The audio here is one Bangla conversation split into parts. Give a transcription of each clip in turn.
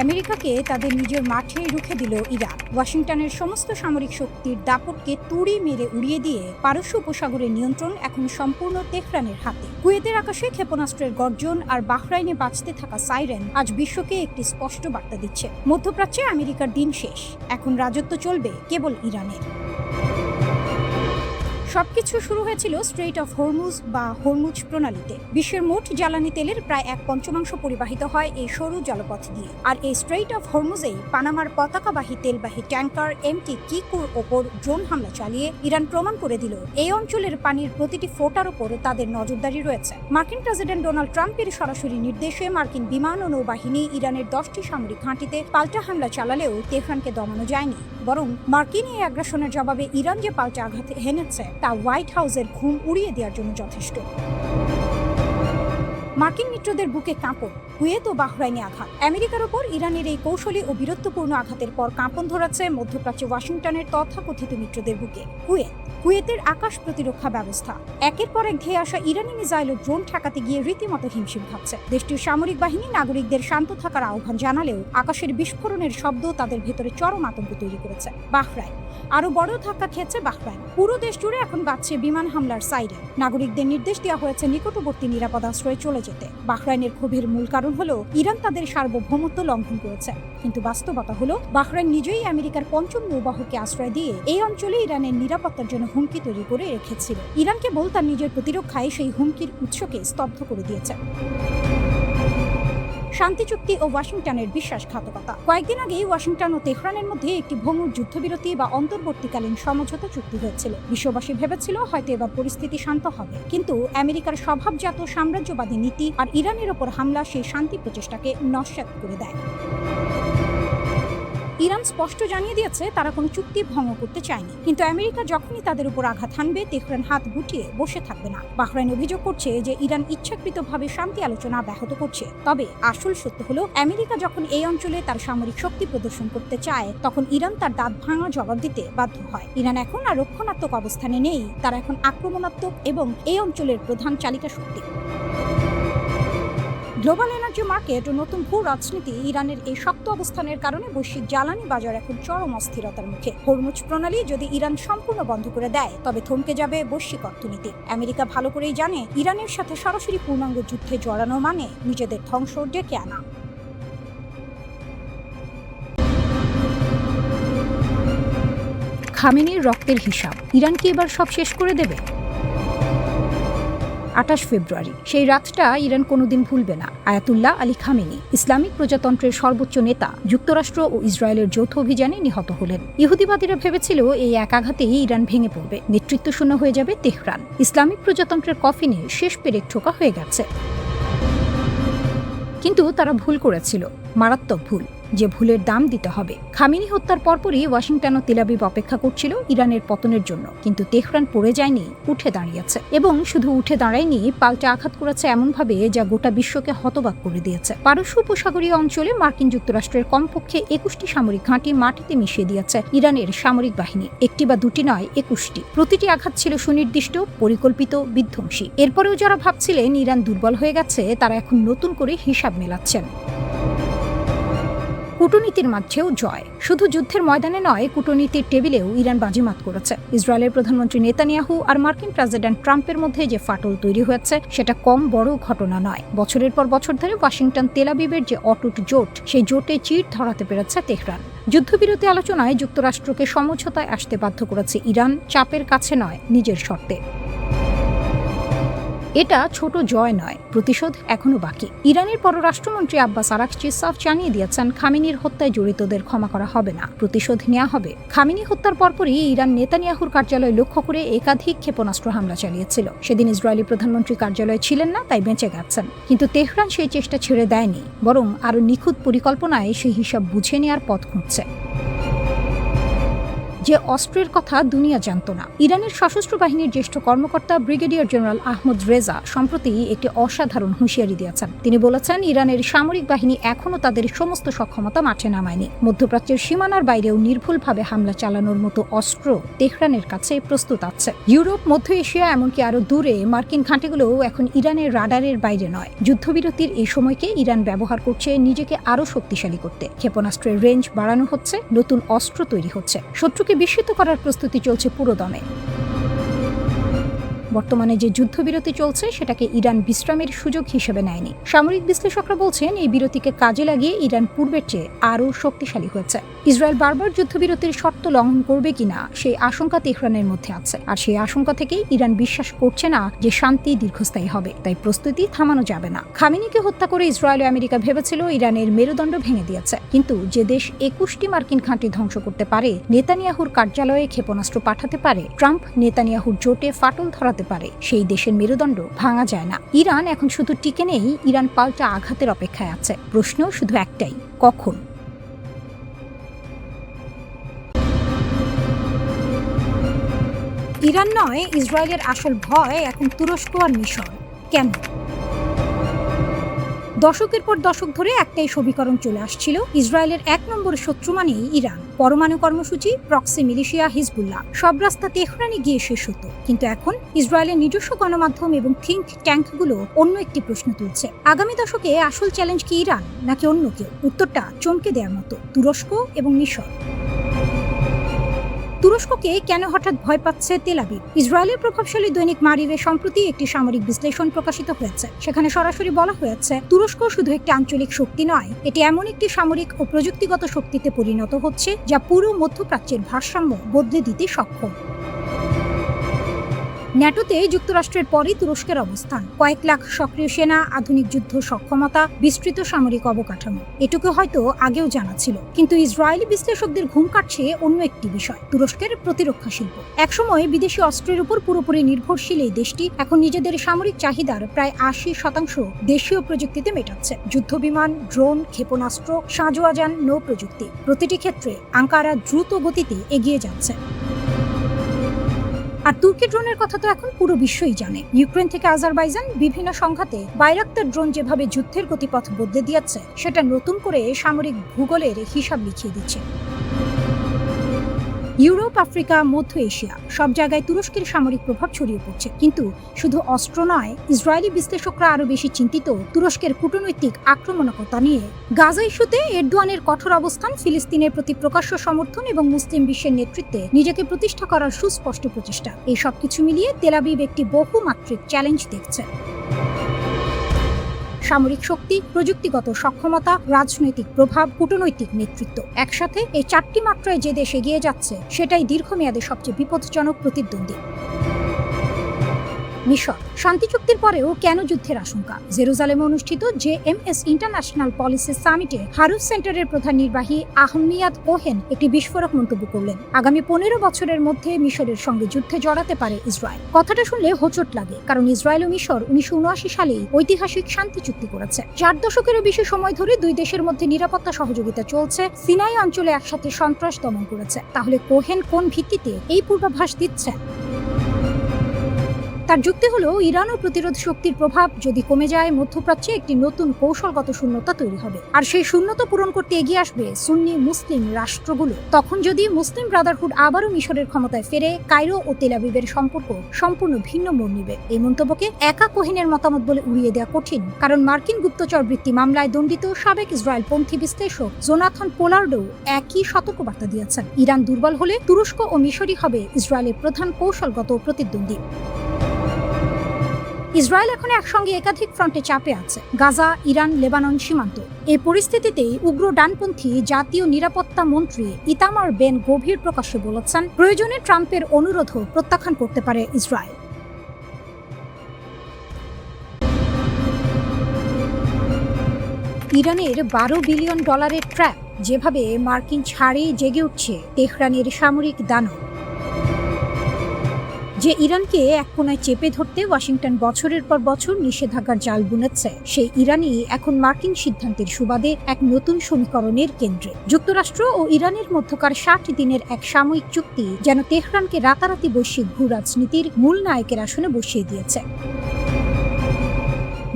আমেরিকাকে তাদের নিজের মাঠে রুখে দিল ইরান। ওয়াশিংটনের সমস্ত সামরিক শক্তির দাপটকে তুড়ি মেরে উড়িয়ে দিয়ে পারস্য উপসাগরের নিয়ন্ত্রণ এখন সম্পূর্ণ তেহরানের হাতে। কুয়েতের আকাশে ক্ষেপণাস্ত্রের গর্জন আর বাহরাইনে বাজতে থাকা সাইরেন আজ বিশ্বকে একটি স্পষ্ট বার্তা দিচ্ছে, মধ্যপ্রাচ্যে আমেরিকার দিন শেষ, এখন রাজত্ব চলবে কেবল ইরানের। সবকিছু শুরু হয়েছিল স্ট্রেইট অফ হরমুজ বা হরমুজ প্রণালীতে। বিশ্বের মোট জ্বালানি তেলের প্রায় 1/5 পরিবাহিত হয় এই সরু জলপথ দিয়ে। আর এই স্ট্রেইট অফ হরমুজেই পানামার পতাকাবাহী তেলবাহী ট্যাঙ্কার MT কিকুর ওপর ড্রোন হামলা চালিয়ে ইরান প্রমাণ করে দিল এই অঞ্চলের পানির প্রতিটি ফোঁটার ওপর তাদের নজরদারি রয়েছে। মার্কিন প্রেসিডেন্ট ডোনাল্ড ট্রাম্পের সরাসরি নির্দেশে মার্কিন বিমান ও নৌবাহিনী ইরানের 10টি সামরিক ঘাঁটিতে পাল্টা হামলা চালালেও তেহরানকে দমানো যায়নি, বরং মার্কিন এই আগ্রাসনের জবাবে ইরান যে পাল্টা আঘাত হেনেছে তা হোয়াইট হাউসের ঘুম উড়িয়ে দেওয়ার জন্য যথেষ্ট। মার্কিন মিত্রদের বুকে কাঁপন, কুয়েত ও বাহরাইনে আঘাত। আমেরিকার ওপর ইরানের এই কৌশলী ও বীরত্বপূর্ণ আঘাতের পর কাঁপন ধরেছে মধ্যপ্রাচ্যে ওয়াশিংটনের তথাকথিত মিত্রদের বুকে। কুয়েতের আকাশ প্রতিরক্ষা ব্যবস্থা একের পর এক ধেয়ে আসা ইরানি মিসাইল ও ড্রোন ঠেকাতে গিয়ে রীতিমতো হিমশিম খাচ্ছে। দেশটির সামরিক বাহিনী নাগরিকদের শান্ত থাকার আহ্বান জানালেও আকাশের বিস্ফোরণের শব্দ তাদের ভেতরে চরম আতঙ্ক তৈরি করেছে। বাহরাইন আরো বড় ধাক্কা খেয়েছে। বাহরাইন পুরো দেশ জুড়ে এখন বাজছে বিমান হামলার সাইরেন। নাগরিকদের নির্দেশ দেওয়া হয়েছে নিকটবর্তী নিরাপদ আশ্রয়ে চলে যেতে। বাহরাইনের ক্ষোভের মূল কারণ হলো ইরান তাদের সার্বভৌমত্ব লঙ্ঘন করেছে, কিন্তু বাস্তবতা হলো বাহরাইন নিজেই আমেরিকার 5ম নৌবাহকে আশ্রয় দিয়ে এই অঞ্চলে ইরানের নিরাপত্তার জন্য হুমকি তৈরি করে রেখেছিল। ইরান কেবল তার নিজের প্রতিরক্ষায় সেই হুমকির উৎসকে স্তব্ধ করে দিয়েছে। শান্তি চুক্তি ও ওয়াশিংটনের বিশ্বাসঘাতকতা। কয়েকদিন আগেই ওয়াশিংটন ও তেহরানের মধ্যে একটি ভঙ্গুর যুদ্ধবিরতি বা অন্তর্বর্তীকালীন সমঝোতা চুক্তি হয়েছিল। বিশ্ববাসী ভেবেছিল হয়তো এবার পরিস্থিতি শান্ত হবে, কিন্তু আমেরিকার স্বভাবজাত সাম্রাজ্যবাদী নীতি আর ইরানের ওপর হামলা সেই শান্তি প্রচেষ্টাকে নস্যাৎ করে দেয়। ইরান স্পষ্ট জানিয়ে দিয়েছে তারা কোনো চুক্তি ভঙ্গ করতে চায়নি, কিন্তু আমেরিকা যখনই তাদের উপর আঘাত হানবে তেহরান হাত গুটিয়ে বসে থাকবে না। বাহরাইন অভিযোগ করছে যে ইরান ইচ্ছাকৃতভাবে শান্তি আলোচনা ব্যাহত করছে। তবে আসল সত্য হলো আমেরিকা যখন এই অঞ্চলে তার সামরিক শক্তি প্রদর্শন করতে চায় তখন ইরান তার দাঁত ভাঙা জবাব দিতে বাধ্য হয়। ইরান এখন আর রক্ষণাত্মক অবস্থানে নেই, তারা এখন আক্রমণাত্মক এবং এই অঞ্চলের প্রধান চালিকা শক্তি। গ্লোবাল এনার্জি মার্কেট ও নতুন ভূ রাজনীতি ইরানের এই শক্ত অবস্থানের কারণে বৈশ্বিক জ্বালানি বাজার এখন চরম অস্থিরতার মুখে। হরমুজ প্রণালী যদি ইরান সম্পূর্ণ বন্ধ করে দেয় তবে থমকে যাবে বৈশ্বিক অর্থনীতি। আমেরিকা ভালো করেই জানে ইরানের সাথে সরাসরি পূর্ণাঙ্গ যুদ্ধে জড়ানো মানে নিজেদের ধ্বংস ডেকে আনা। খামেনির রক্তের হিসাব ইরান কি এবার সব শেষ করে দেবে? 28 ফেব্রুয়ারি সেই রাতটা ইরান কোনোদিন ভুলবে না। আয়াতুল্লাহ আলী খামেনি, ইসলামিক প্রজাতন্ত্রের সর্বোচ্চ নেতা, যুক্তরাষ্ট্র ও ইসরায়েলের যৌথ অভিযানে নিহত হলেন। ইহুদিবাদীরা ভেবেছিল এই এক আঘাতেই ইরান ভেঙে পড়বে, নেতৃত্ব শূন্য হয়ে যাবে তেহরান। ইসলামিক প্রজাতন্ত্রের কফিনে শেষ পেরেক ঠোকা হয়ে গেছে। কিন্তু তারা ভুল করেছিল, মারাত্মক ভুল, যে ভুলের দাম দিতে হবে। খামেনি হত্যার পরপরই ওয়াশিংটন ও তেল আবিব অপেক্ষা করছিল ইরানের পতনের জন্য, কিন্তু তেহরান পড়ে যায়নি, উঠে দাঁড়িয়েছে। এবং শুধু উঠে দাঁড়ায়নি, পাল্টা আঘাত করেছে এমনভাবে যা গোটা বিশ্বকে হতবাক করে দিয়েছে। পারস্য উপসাগরীয় অঞ্চলে মার্কিন যুক্তরাষ্ট্রের কমপক্ষে 21টি সামরিক ঘাঁটি মাটিতে মিশিয়ে দিয়েছে ইরানের সামরিক বাহিনী। একটি বা দুটি নয়, 21টি। প্রতিটি আঘাত ছিল সুনির্দিষ্ট, পরিকল্পিত, বিধ্বংসী। এরপরেও যারা ভাবছিলেন ইরান দুর্বল হয়ে গেছে তারা এখন নতুন করে হিসাব মেলাচ্ছেন। কূটনীতির মাঝেও জয়। শুধু যুদ্ধের ময়দানে নয়, কূটনীতির টেবিলেও ইরান বাজিমাত করেছে। ইসরায়েলের প্রধানমন্ত্রী নেতানিয়াহু আর মার্কিন প্রেসিডেন্ট ট্রাম্পের মধ্যে যে ফাটল তৈরি হয়েছে সেটা কম বড় ঘটনা নয়। বছরের পর বছর ধরে ওয়াশিংটন তেল আবিবের যে অটুট জোট, সেই জোটে চির ধরাতে পেরেছে তেহরান। যুদ্ধবিরতি আলোচনায় যুক্তরাষ্ট্রকে সমঝোতায় আসতে বাধ্য করেছে ইরান, চাপের কাছে নয়, নিজের শর্তে। এটা ছোট জয় নয়, প্রতিশোধ এখনো বাকি। ইরানের পররাষ্ট্রমন্ত্রী আব্বাস আরাকচি সাফ জানিয়ে দিয়েছেন খামেনির হত্যায় জড়িতদের ক্ষমা করা হবে না, প্রতিশোধ নেওয়া হবে। খামেনি হত্যার পরপরই ইরান নেতানিয়াহুর কার্যালয় লক্ষ্য করে একাধিক ক্ষেপণাস্ত্র হামলা চালিয়েছিল। সেদিন ইসরায়েলি প্রধানমন্ত্রী কার্যালয়ে ছিলেন না, তাই বেঁচে গেছেন। কিন্তু তেহরান সেই চেষ্টা ছেড়ে দেয়নি, বরং আরও নিখুঁত পরিকল্পনায় সেই হিসাব বুঝে নেওয়ার পথ খুঁজছে। যে অস্ত্রের কথা দুনিয়া জানত না। ইরানের সশস্ত্র বাহিনীর জ্যেষ্ঠ কর্মকর্তা ব্রিগেডিয়ার জেনারেল আহমদ রেজা সম্প্রতি একটি অসাধারণ হুঁশিয়ারি দিয়েছেন। তিনি বলেছেন, ইরানের সামরিক বাহিনী এখনও তাদের সমস্ত সক্ষমতা মাঠে নামায়নি। মধ্যপ্রাচ্যের সীমানার বাইরেও নির্ভুলভাবে হামলা চালানোর মতো অস্ত্র তেহরানের কাছে প্রস্তুত আছে। ইউরোপ, মধ্য এশিয়া, এমনকি আরো দূরে মার্কিন ঘাঁটিগুলোও এখন ইরানের রাডারের বাইরে নয়। যুদ্ধবিরতির এই সময়কে ইরান ব্যবহার করছে নিজেকে আরো শক্তিশালী করতে। ক্ষেপণাস্ত্রের রেঞ্জ বাড়ানো হচ্ছে, নতুন অস্ত্র তৈরি হচ্ছে, শত্রুকে বিস্মিত করার প্রস্তুতি চলছে পুরোদমে। বর্তমানে যে যুদ্ধবিরতি চলছে সেটাকে ইরান বিশ্রামের সুযোগ হিসেবে নেয়নি। সামরিক বিশ্লেষকরা বলছেন, এই বিরতিকে কাজে লাগিয়ে ইরান পূর্বের চেয়ে আরও শক্তিশালী হয়েছে। ইসরায়েল বারবার যুদ্ধবিরতির শর্ত লঙ্ঘন করবে কিনা সেই আশঙ্কা তেহরানের মধ্যে আছে, আর সেই আশঙ্কা থেকেই ইরান বিশ্বাস করছে না যে শান্তি দীর্ঘস্থায়ী হবে। তাই প্রস্তুতি থামানো যাবে না। খামেনিকে হত্যা করে ইসরায়েল ও আমেরিকা ভেবেছিল ইরানের মেরুদণ্ড ভেঙে দিয়েছে, কিন্তু যে দেশ ২১টি মার্কিন ঘাঁটি ধ্বংস করতে পারে, নেতানিয়াহুর কার্যালয়ে ক্ষেপণাস্ত্র পাঠাতে পারে, ট্রাম্প নেতানিয়াহুর জোটে ফাটল ধরাতে পারে, সেই দেশের মেরুদণ্ড ভাঙা যায় না। ইরান এখন শুধু টিকে নেই, ইরান পাল্টা আঘাতের অপেক্ষায় আছে। প্রশ্ন শুধু একটাই, কখন? ইরান নয়, ইসরায়েলের আসল ভয় এখন তুরস্ক আর মিশর। কেন? দশকের পর দশক ধরে একটাই সমীকরণ চলে আসছিল, ইসরায়েলের ১ নম্বর শত্রু মানেই ইরান। পরমাণু কর্মসূচি, প্রক্সি মিলিশিয়া, হিজবুল্লাহ, সব রাস্তা তেহরানে গিয়ে শেষ হতো। কিন্তু এখন ইসরায়েলের নিজস্ব গণমাধ্যম এবং থিঙ্ক ট্যাঙ্কগুলো অন্য একটি প্রশ্ন তুলছে। আগামী দশকে আসল চ্যালেঞ্জ কি ইরান নাকি অন্য কেউ? উত্তরটা চমকে দেওয়ার মতো, তুরস্ক এবং মিশর। তুরস্ককে কেন হঠাৎ ভয় পাচ্ছে তেল আবিব? ইসরায়েলের প্রভাবশালী দৈনিক মারিভে সম্প্রতি একটি সামরিক বিশ্লেষণ প্রকাশিত হয়েছে। সেখানে সরাসরি বলা হয়েছে, তুরস্ক শুধু একটি আঞ্চলিক শক্তি নয়, এটি এমন একটি সামরিক ও প্রযুক্তিগত শক্তিতে পরিণত হচ্ছে যা পুরো মধ্যপ্রাচ্যের ভারসাম্য বদলে দিতে সক্ষম। ন্যাটোতে যুক্তরাষ্ট্রের পরই তুরস্কের অবস্থান। কয়েক লাখ সক্রিয় সেনা, আধুনিক যুদ্ধ সক্ষমতা, বিস্তৃত সামরিক অবকাঠামো, এটুকু হয়তো আগেও জানা ছিল। কিন্তু ইসরায়েলি বিশ্লেষকদের ঘুম কাটছে অন্য একটি বিষয়, তুরস্কের প্রতিরক্ষা শিল্প। একসময় বিদেশি অস্ত্রের উপর পুরোপুরি নির্ভরশীল এই দেশটি এখন নিজেদের সামরিক চাহিদার প্রায় ৮০% দেশীয় প্রযুক্তিতে মেটাচ্ছে। যুদ্ধবিমান, ড্রোন, ক্ষেপণাস্ত্র, সাঁজোয়াজান, নৌ প্রযুক্তি, প্রতিটি ক্ষেত্রে আঙ্কারা দ্রুত গতিতে এগিয়ে যাচ্ছে। আর তুর্কি ড্রোনের কথা তো এখন পুরো বিশ্বই জানে। ইউক্রেন থেকে আজারবাইজান, বিভিন্ন সংঘাতে বাইরাক্তার ড্রোন যেভাবে যুদ্ধের গতিপথ বদলে দিয়েছে, সেটা নতুন করে সামরিক ভূগোলের হিসাব লিখিয়ে দিচ্ছে। ইউরোপ, আফ্রিকা, মধ্য এশিয়া সব জায়গায় তুরস্কের সামরিক প্রভাব ছড়িয়ে পড়ছে। কিন্তু শুধু অস্ত্র নয়, ইসরায়েলি বিশ্লেষকরা আরো বেশি চিন্তিত তুরস্কের কূটনৈতিক আক্রমণাত্মকতা নিয়ে। গাজা ইস্যুতে এরদোয়ানের কঠোর অবস্থান, ফিলিস্তিনের প্রতি প্রকাশ্য সমর্থন এবং মুসলিম বিশ্বের নেতৃত্বে নিজেকে প্রতিষ্ঠা করার সুস্পষ্ট প্রচেষ্টা, এই সবকিছু মিলিয়ে তেল আবিব একটি বহুমাত্রিক চ্যালেঞ্জ দেখছে। সামরিক শক্তি, প্রযুক্তিগত সক্ষমতা, রাজনৈতিক প্রভাব, কূটনৈতিক নেতৃত্ব, একসাথে এই 4টি মাত্রায় যে দেশ এগিয়ে যাচ্ছে, সেটাই দীর্ঘমেয়াদে সবচেয়ে বিপজ্জনক প্রতিদ্বন্দ্বী। মিশর শান্তি চুক্তির পরেও কেন যুদ্ধের আশঙ্কা? জেরুজালেমে অনুষ্ঠিত JMS ইন্টারন্যাশনাল পলিসি সামিটে হারুফ সেন্টারের প্রধান নির্বাহী আহমিয়াদ কোহেন একটি বিস্ফোরক মন্তব্য করলেন। আগামী 15 বছরের মধ্যে মিশরের সঙ্গে যুদ্ধে জড়াতে পারে ইসরায়েল। কথাটা শুনলে হোঁচট লাগে, কারণ ইসরায়েল ও মিশর 1979 সালেই ঐতিহাসিক শান্তি চুক্তি করেছে। 4 দশকেরও বেশি সময় ধরে দুই দেশের মধ্যে নিরাপত্তা সহযোগিতা চলছে, সিনাই অঞ্চলে একসাথে সন্ত্রাস দমন করেছে। তাহলে কোহেন কোন ভিত্তিতে এই পূর্বাভাস দিচ্ছেন? তার যুক্তি হলো, ইরান ও প্রতিরোধ শক্তির প্রভাব যদি কমে যায়, মধ্যপ্রাচ্যে একটি নতুন কৌশলগত শূন্যতা তৈরি হবে। আর সেই শূন্যতা পূরণ করতে এগিয়ে আসবে সুন্নি মুসলিম রাষ্ট্রগুলো। তখন যদি মুসলিম ব্রাদারহুড আবারও মিশরের ক্ষমতায় ফেরে, কায়রো ও তেল আবিবের সম্পর্ক সম্পূর্ণ ভিন্ন মোড় নেবে। এই মন্তব্যকে একা কোহেনের মতামত বলে উড়িয়ে দেওয়া কঠিন, কারণ মার্কিন গুপ্তচর বৃত্তি মামলায় দণ্ডিত সাবেক ইসরায়েলপন্থী বিশ্লেষক জোনাথন পোলার্ডও একই সতর্কবার্তা দিয়েছেন। ইরান দুর্বল হলে তুরস্ক ও মিশরই হবে ইসরায়েলের প্রধান কৌশলগত প্রতিদ্বন্দ্বী। ইসরায়েল এখন একসঙ্গে একাধিক ফ্রন্টে চাপে আছে, গাজা, ইরান, লেবানন সীমান্ত। এই পরিস্থিতিতেই উগ্র ডানপন্থী জাতীয় নিরাপত্তা মন্ত্রী ইতামার বেন গভীর প্রকাশ্যে বলেছেন, প্রয়োজনে ট্রাম্পের অনুরোধও প্রত্যাখ্যান করতে পারে ইসরায়েল। ইরানের $12 বিলিয়ন ট্র্যাপ, যেভাবে মার্কিন ছাড়েই জেগে উঠছে তেহরানের সামরিক দানব। যে ইরানকে এক কোনায় চেপে ধরতে ওয়াশিংটন বছরের পর বছর নিষেধাজ্ঞার জাল বুনেছে, সেই ইরানই এখন মার্কিন সিদ্ধান্তের সুবাদে এক নতুন সমীকরণের কেন্দ্রে। যুক্তরাষ্ট্র ও ইরানের মধ্যকার ৬০ দিনের এক সাময়িক চুক্তি যেন তেহরানকে রাতারাতি বৈশ্বিক ভূ রাজনীতির মূল নায়কের আসনে বসিয়ে দিয়েছে।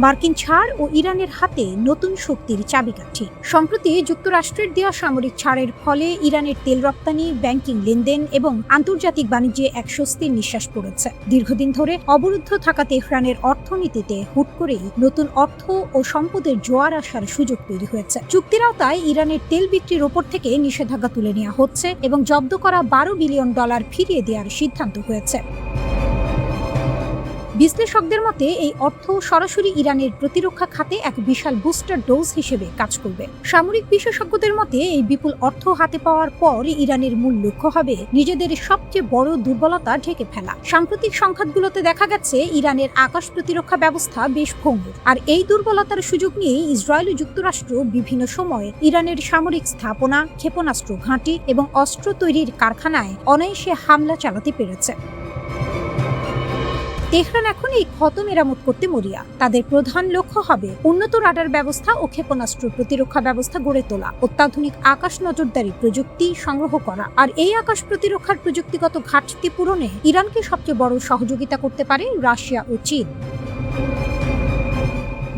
মার্কিন ছাড় ও ইরানের হাতে নতুন শক্তির চাবিকাঠি। সম্প্রতি যুক্তরাষ্ট্রের দেওয়া সামরিক ছাড়ের ফলে ইরানের তেল রপ্তানি, ব্যাংকিং লেনদেন এবং আন্তর্জাতিক বাণিজ্যে এক স্বস্তির নিঃশ্বাস পড়েছে। দীর্ঘদিন ধরে অবরুদ্ধ থাকা তেহরানের অর্থনীতিতে হুট করেই নতুন অর্থ ও সম্পদের জোয়ার আসার সুযোগ তৈরি হয়েছে। চুক্তির আওতায় ইরানের তেল বিক্রির ওপর থেকে নিষেধাজ্ঞা তুলে নেওয়া হচ্ছে এবং জব্দ করা $12 বিলিয়ন ফিরিয়ে দেওয়ার সিদ্ধান্ত হয়েছে। বিশ্লেষকদের মতে এই অর্থ সরাসরি ইরানের প্রতিরক্ষা খাতে এক বিশাল বুস্টার ডোজ হিসেবে কাজ করবে। সামরিক বিশেষজ্ঞদের মতে এই বিপুল অর্থ হাতে পাওয়ার পর ইরানের মূল লক্ষ্য হবে নিজেদের সবচেয়ে বড় দুর্বলতা ঢেকে ফেলা। সাম্প্রতিক সংখ্যাগুলোতে দেখা গেছে ইরানের আকাশ প্রতিরক্ষা ব্যবস্থা বেশ ভঙ্গুর, আর এই দুর্বলতার সুযোগ নিয়েই ইসরায়েল ও যুক্তরাষ্ট্র বিভিন্ন সময়ে ইরানের সামরিক স্থাপনা, ক্ষেপণাস্ত্র ঘাঁটি এবং অস্ত্র তৈরির কারখানায় অনায়াসে হামলা চালাতে পেরেছে। তেহরান এখন এই ক্ষত মেরামত করতে মরিয়া। তাদের প্রধান লক্ষ্য হবে উন্নত রাডার ব্যবস্থা ও ক্ষেপণাস্ত্র প্রতিরক্ষা ব্যবস্থা গড়ে তোলা, অত্যাধুনিক আকাশ নজরদারি প্রযুক্তি সংগ্রহ করা, আর এই আকাশ প্রতিরক্ষার প্রযুক্তিগত ঘাটতি পূরণে ইরানকে সবচেয়ে বড় সহযোগিতা করতে পারে রাশিয়া ও চীন।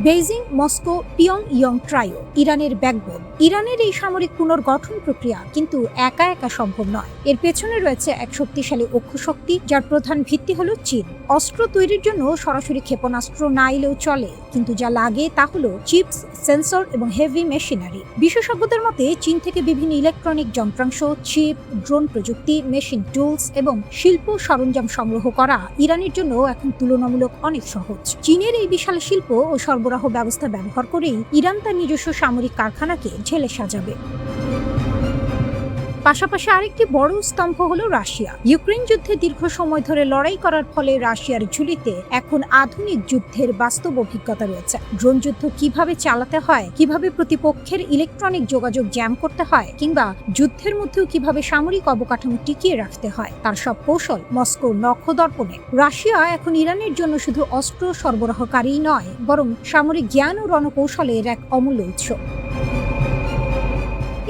বেইজিং, মস্কো, পিয়ংইয়ং ট্রাইও ইরানের ব্যাকবোন। ইরানের এই সামরিক পুনর্গঠন প্রক্রিয়া কিন্তু একা একা সম্ভব নয়। এর পেছনে রয়েছে এক শক্তিশালী অক্ষশক্তি, যার প্রধান ভিত্তি হলো চীন। অস্ত্র তৈরির জন্য সরাসরি ক্ষেপণাস্ত্র না এলেও চলে, কিন্তু যা লাগে তা হলো চিপস, সেন্সর এবং হেভি মেশিনারি। বিশেষজ্ঞদের মতে চীন থেকে বিভিন্ন ইলেকট্রনিক যন্ত্রাংশ, চিপ, ড্রোন প্রযুক্তি, মেশিন টুলস এবং শিল্প সরঞ্জাম সংগ্রহ করা ইরানের জন্য এখন তুলনামূলক অনেক সহজ। চীনের এই বিশাল শিল্প ও সরবরাহ ব্যবস্থা ব্যবহার করেই ইরান তার নিজস্ব সামরিক কারখানাকে ঢেলে সাজাবে। পাশাপাশি আরেকটি বড় স্তম্ভ হলো রাশিয়া। ইউক্রেন যুদ্ধে দীর্ঘ সময় ধরে লড়াই করার ফলে রাশিয়ার ঝুলিতে এখন আধুনিক যুদ্ধের বাস্তব অভিজ্ঞতা রয়েছে। ড্রোন যুদ্ধ কিভাবে চালাতে হয়, কিভাবে প্রতিপক্ষের ইলেকট্রনিক যোগাযোগ জ্যাম করতে হয়, কিংবা যুদ্ধের মধ্যেও কিভাবে সামরিক অবকাঠামো টিকিয়ে রাখতে হয়, তার সব কৌশল মস্কোর নখদর্পণে। রাশিয়া এখন ইরানের জন্য শুধু অস্ত্র সরবরাহকারী নয়, বরং সামরিক জ্ঞান ও রণকৌশলের এক অমূল্য উৎস।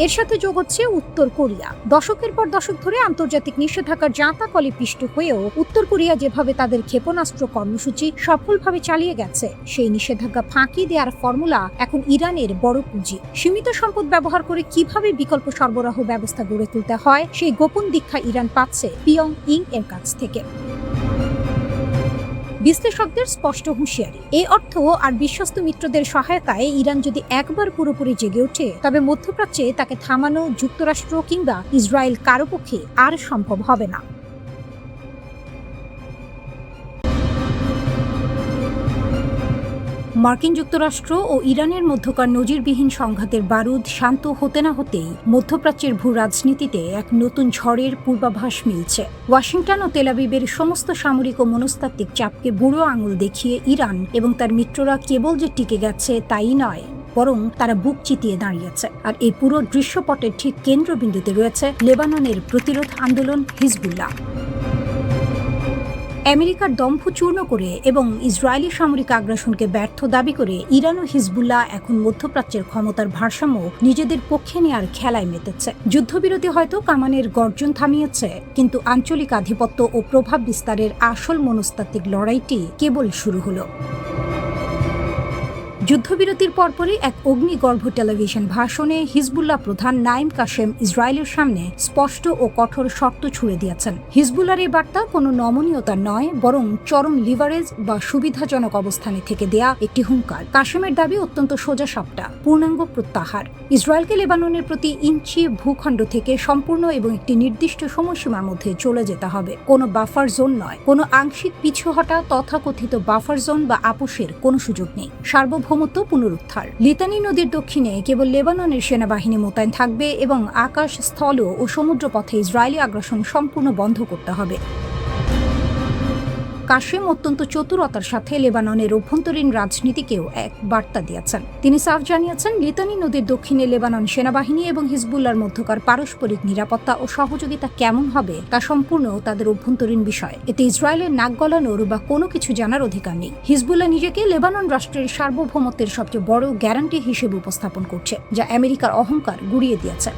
এর সাথে যোগ হচ্ছে উত্তর কোরিয়া। দশকের পর দশক ধরে আন্তর্জাতিক নিষেধাজ্ঞার জাঁতাকলে পিষ্ট হয়েও উত্তর কোরিয়া যেভাবে তাদের ক্ষেপণাস্ত্র কর্মসূচি সফলভাবে চালিয়ে গেছে, সেই নিষেধাজ্ঞা ফাঁকি দেওয়ার ফর্মুলা এখন ইরানের বড় পুঁজি। সীমিত সম্পদ ব্যবহার করে কিভাবে বিকল্প সরবরাহ ব্যবস্থা গড়ে তুলতে হয়, সেই গোপন দীক্ষা ইরান পাচ্ছে পিয়ংইয়ং এর কাছ থেকে। বিশ্লেষকদের স্পষ্ট হুঁশিয়ারি, এই অর্থ আর বিশ্বস্ত মিত্রদের সহায়তায় ইরান যদি একবার পুরোপুরি জেগে ওঠে, তবে মধ্যপ্রাচ্যে তাকে থামানো যুক্তরাষ্ট্র কিংবা ইসরায়েল কারো পক্ষে আর সম্ভব হবে না। মার্কিন যুক্তরাষ্ট্র ও ইরানের মধ্যকার নজিরবিহীন সংঘাতের বারুদ শান্ত হতে না হতেই মধ্যপ্রাচ্যের ভূ রাজনীতিতে এক নতুন ঝড়ের পূর্বাভাস মিলছে। ওয়াশিংটন ও তেল আবিবের সমস্ত সামরিক ও মনস্তাত্ত্বিক চাপকে বুড়ো আঙুল দেখিয়ে ইরান এবং তার মিত্ররা কেবল যে টিকে গেছে তাই নয়, বরং তারা বুক চিতিয়ে দাঁড়িয়েছে। আর এই পুরো দৃশ্যপটের ঠিক কেন্দ্রবিন্দুতে রয়েছে লেবাননের প্রতিরোধ আন্দোলন হিজবুল্লাহ। আমেরিকার দম্ভ চূর্ণ করে এবং ইসরায়েলি সামরিক আগ্রাসনকে ব্যর্থ দাবি করে ইরান ও হিজবুল্লাহ এখন মধ্যপ্রাচ্যের ক্ষমতার ভারসাম্য নিজেদের পক্ষে নেয়ার খেলায় মেতেছে। যুদ্ধবিরতি হয়তো কামানের গর্জন থামিয়েছে, কিন্তু আঞ্চলিক আধিপত্য ও প্রভাব বিস্তারের আসল মনস্তাত্ত্বিক লড়াইটি কেবল শুরু হলো। যুদ্ধবিরতির পরপরই এক অগ্নিগর্ভ টেলিভিশন ভাষণে হিজবুল্লাহ প্রধান নাইম কাশেম ইসরায়েলের সামনে স্পষ্ট ও কঠোর শর্ত ছুড়ে দিয়েছেন। হিজবুল্লাহর এই বার্তা কোনো নমনীয়তা নয়, বরং চরম লিভারেজ বা সুবিধাজনক অবস্থানে থেকে দেয়া একটি হুঙ্কার। কাশেমের দাবি অত্যন্ত সোজাসাপটা, পূর্ণাঙ্গ প্রত্যাহার। ইসরায়েলকে লেবাননের প্রতি ইঞ্চি ভূখণ্ড থেকে সম্পূর্ণ এবং একটি নির্দিষ্ট সময়সীমার মধ্যে চলে যেতে হবে। কোনো বাফার জোন নয়, কোনো আংশিক পিছু হটা, তথাকথিত বাফার জোন বা আপোষের কোনো সুযোগ নেই। সার্বভৌমত্ব পুনরুদ্ধার। লিতানি নদীর দক্ষিণে কেবল লেবাননের সেনাবাহিনী মোতায়েন থাকবে এবং আকাশ, স্থল ও সমুদ্র পথে ইসরায়েলি আগ্রাসন সম্পূর্ণ বন্ধ করতে হবে। কাশেম অত্যন্ত চতুরতার সাথে লেবাননের অভ্যন্তরীণ রাজনীতিকেও এক বার্তা দিয়েছেন। তিনি সাফ জানিয়েছেন, লিতানি নদীর দক্ষিণে লেবানন সেনাবাহিনী এবং হিজবুল্লাহর মধ্যকার পারস্পরিক নিরাপত্তা ও সহযোগিতা কেমন হবে তা সম্পূর্ণ তাদের অভ্যন্তরীণ বিষয়। এতে ইসরায়েলের নাক গলানোর বা কোনো কিছু জানার অধিকার নেই। হিজবুল্লাহ নিজেকে লেবানন রাষ্ট্রের সার্বভৌমত্বের সবচেয়ে বড় গ্যারান্টি হিসেবে উপস্থাপন করছে, যা আমেরিকার অহংকার গুড়িয়ে দিয়েছে।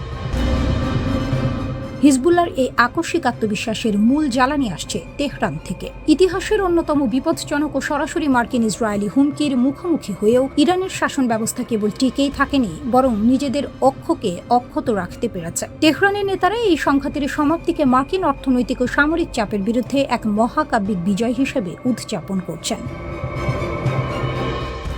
হিজবুল্লাহর এই আকস্মিক আত্মবিশ্বাসের মূল জ্বালানি আসছে তেহরান থেকে। ইতিহাসের অন্যতম বিপজ্জনক ও সরাসরি মার্কিন ইসরায়েলি হুমকির মুখোমুখি হয়েও ইরানের শাসন ব্যবস্থা কেবল টিকেই থাকেনি, বরং নিজেদের অক্ষকে অক্ষত রাখতে পেরেছে। তেহরানের নেতারা এই সংঘাতের সমাপ্তিকে মার্কিন অর্থনৈতিক ও সামরিক চাপের বিরুদ্ধে এক মহাকাব্যিক বিজয় হিসেবে উদযাপন করছেন।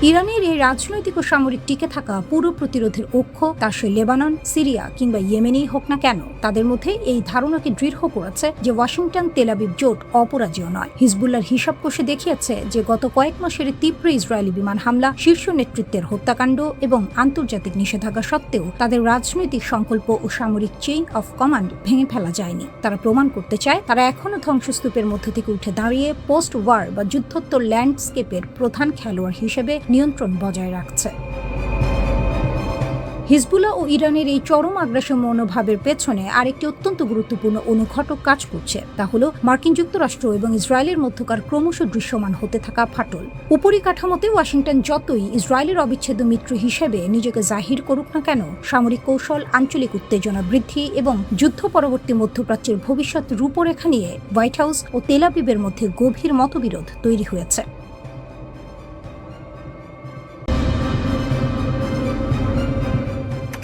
ইরানের এই রাজনৈতিক ও সামরিক টিকে থাকা পুরো প্রতিরোধের অক্ষ, তা সে লেবানন, সিরিয়া কিংবা ইয়েমেনেই হোক না কেন, তাদের মধ্যে এই ধারণাকে দৃঢ় করেছে যে ওয়াশিংটন তেল আবিব জোট অপরাজেয় নয়। হিজবুল্লাহর হিসাব কষে দেখিয়েছে যে গত কয়েক মাসের তীব্র ইসরায়েলি বিমান হামলা, শীর্ষ নেতৃত্বের হত্যাকাণ্ড এবং আন্তর্জাতিক নিষেধাজ্ঞা সত্ত্বেও তাদের রাজনৈতিক সংকল্প ও সামরিক চেইন অফ কমান্ড ভেঙে ফেলা যায়নি। তারা প্রমাণ করতে চায় তারা এখনও ধ্বংসস্তূপের মধ্য থেকে উঠে দাঁড়িয়ে পোস্ট ওয়ার বা যুদ্ধোত্তর ল্যান্ডস্কেপের প্রধান খেলোয়াড় হিসেবে নিয়ন্ত্রণ বজায় রাখছে। হিজবুল্লাহ ও ইরানের এই চরম আগ্রাসী মনোভাবের পেছনে আরেকটি অত্যন্ত গুরুত্বপূর্ণ অনুঘটক কাজ করছে, তা হলো মার্কিন যুক্তরাষ্ট্র এবং ইসরায়েলের মধ্যকার ক্রমশ দৃশ্যমান হতে থাকা ফাটল। উপরিকাঠামোতে ওয়াশিংটন যতই ইসরায়েলের অবিচ্ছেদ্য মিত্র হিসেবে নিজেকে জাহির করুক না কেন, সামরিক কৌশল, আঞ্চলিক উত্তেজনা বৃদ্ধি এবং যুদ্ধ পরবর্তী মধ্যপ্রাচ্যের ভবিষ্যৎ রূপরেখা নিয়ে হোয়াইট হাউস ও তেল আবিবের মধ্যে গভীর মতবিরোধ তৈরি হয়েছে।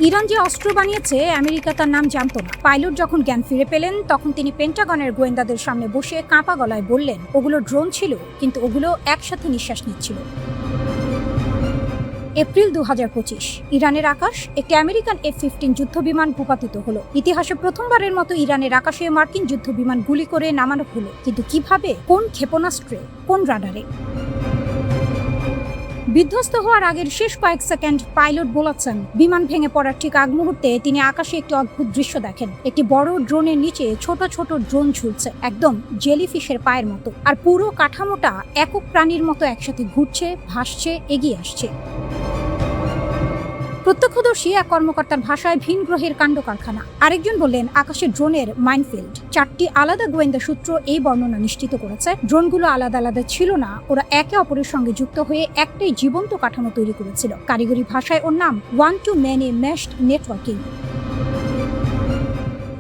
ইরান যে অস্ত্র বানিয়েছে আমেরিকা তার নাম জানত না। পাইলট যখন জ্ঞান ফিরে পেলেন, তখন তিনি পেন্টাগনের গোয়েন্দাদের সামনে বসে কাঁপা গলায় বললেন, ওগুলো ড্রোন ছিল, কিন্তু ওগুলো একসাথে নিঃশ্বাস নিচ্ছিল। এপ্রিল 2025 ইরানের আকাশ একটি আমেরিকান F-15 যুদ্ধবিমান ভূপাতিত হলো। ইতিহাসে প্রথমবারের মতো ইরানের আকাশে মার্কিন যুদ্ধবিমান গুলি করে নামানো হলো, কিন্তু কিভাবে, কোন ক্ষেপণাস্ত্রে, কোন রাডারে? বিধ্বস্ত হওয়ার আগের শেষ কয়েক সেকেন্ড পাইলট বলেছেন, বিমান ভেঙে পড়ার ঠিক আগ মুহূর্তে তিনি আকাশে একটি অদ্ভুত দৃশ্য দেখেন। একটি বড় ড্রোনের নিচে ছোট ছোট ড্রোন ঝুলছে, একদম জেলিফিশের পায়ের মতো, আর পুরো কাঠামোটা একক প্রাণীর মতো একসাথে ঘুরছে, ভাসছে, এগিয়ে আসছে। প্রত্যক্ষদর্শী এক কর্মকর্তার ভাষায় ভিন গ্রহের কাণ্ড কারখানা। আরেকজন বললেন, আকাশের ড্রোনের মাইনফিল্ড। 4টি আলাদা গোয়েন্দা সূত্র এই বর্ণনা নিশ্চিত করেছে ড্রোনগুলো আলাদা আলাদা ছিল না, ওরা একে অপরের সঙ্গে যুক্ত হয়ে একটাই জীবন্ত কাঠামো তৈরি করেছিল। কারিগরি ভাষায় ওর নাম ওয়ান টু মেনি মেশড নেটওয়ার্কিং।